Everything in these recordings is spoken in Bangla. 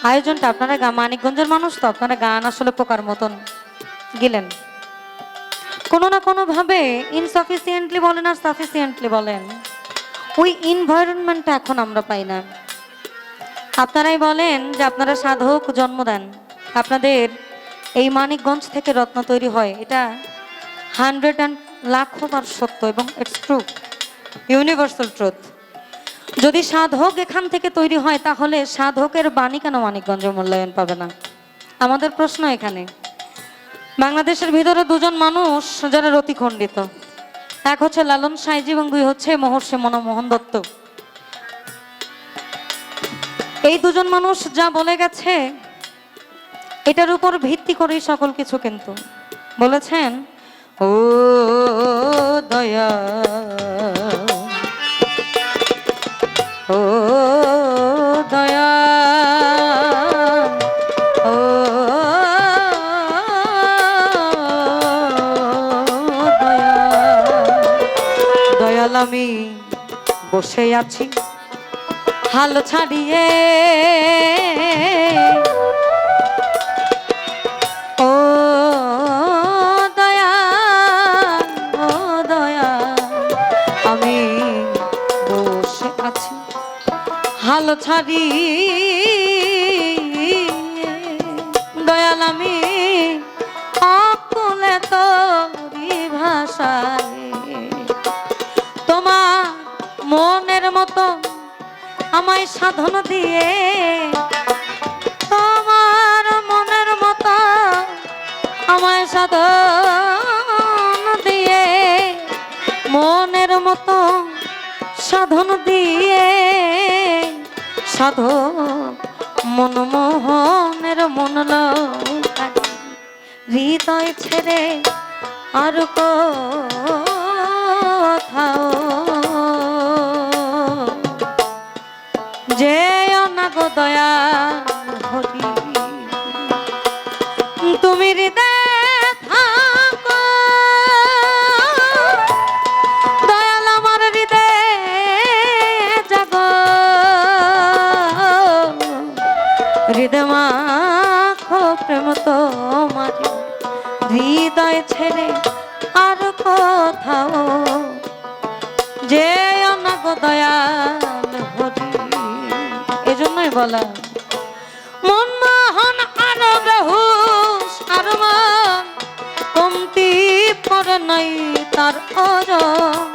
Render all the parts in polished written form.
আয়োজনটা আপনারা মানিকগঞ্জের মানুষ তো আপনারা গান আসলে পোকার মতন গেলেন, কোনো না কোনো ভাবে ইনসাফিসিয়েন্টলি বলেন আর সাফিসিয়েন্টলি বলেন, ওই এনভায়রনমেন্টটা এখন আমরা পাই না। আপনারাই বলেন যে আপনারা সাধক জন্ম দেন, আপনাদের এই মানিকগঞ্জ থেকে রত্ন তৈরি হয়, এটা 100 সত্য এবং ইটস ট্রু, ইউনিভার্সাল ট্রুথ। যদি সাধক এখান থেকে তৈরি হয় তাহলে সাধকের বাণী কেন মানিকগঞ্জে মূল্যায়ন পাবে না? আমাদের প্রশ্ন এখানে। বাংলাদেশের ভিতরে দুজন মানুষ যারা রতিখণ্ডিত, এক হচ্ছে লালন সাইজি এবং দুই হচ্ছে মহর্ষি মনমোহন দত্ত। এই দুজন মানুষ যা বলে গেছে এটার উপর ভিত্তি করেই সকল কিছু কিন্তু বলেছেন। ও দয়া, ও দয়া, ও দয়া, দয়াল আমি বসে আছি হাল ছাড়িয়ে, ও দয়া, ও দয়া আমি বসে আছি হাল ছাড়ি, দয়াল আমি অকুলে তোরি ভাষায়, তোমার মনের মতো আমায় সাধন দিয়ে, তোমার মনের মতো আমায় সাধন দিয়ে, মনের মতো সাধন দিয়ে, সাধো মনমোহনের মন হৃদয় ছেড়ে আর কোথাও যে অনাগ দয়া হরি, তুমি হৃদয়ে থাকো, দয়াল আমার হৃদয়ে জাগো, হৃদয় মাখো প্রেম তোমার হৃদয় ছেড়ে আর কোথাও যে অনাগ দয়াল হরি। এজন্যই বলা মনমোহন আর বেহুশ আর মন কমতি পড়ে নাই তার ওজন,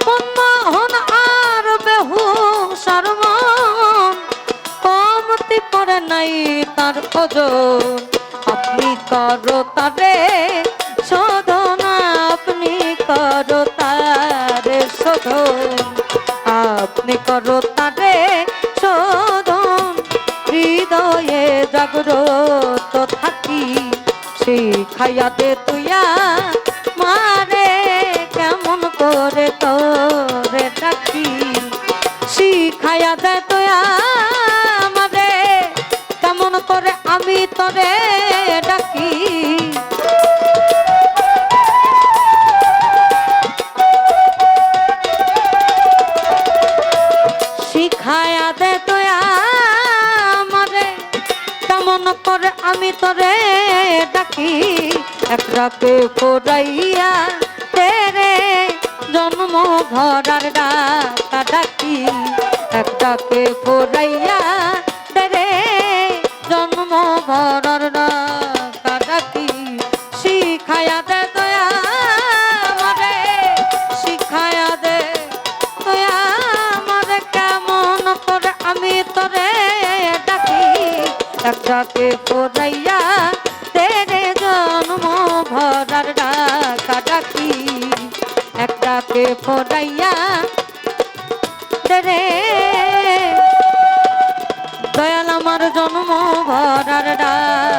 মনমোহন আর বেহুশ আর মন কমতি পড়ে নাই তার ওজন, আপনি করো তারে শোধন, আপনি করো তারে শোধন, আপনি করো তারে শোধন, হৃদয়ে জাগ্রত থাকি শিখাইয়া দে তুইয়া মারে, কেমন করে তোরে ডাকি শিখাইয়া দে তুইয়া মারে, কেমন করে আমি তোরে ডাকি। শিখায়া দে তুইয়া আমারে, কেমন করে আমি তোরে ডাকি, এক রাতে পড়াইয়া তেরে জন্ম ভরার ডাকা ডাকি, এক ডাকে পড়াইয়া তেরে জন্ম ভরার ডাকা ডাকি, শিখায়া দে দয়া আমারে, শিখায়া দে দয়া আমারে, কেমন করে আমি তোরে ডাকি, এক ডাকে পড়াইয়া তেরে জন্ম ভরার ডাকা ডাকি, এক ডাকে পড়াইয়া তেরে দয়াল আমার জন্ম ভরার ডাকা।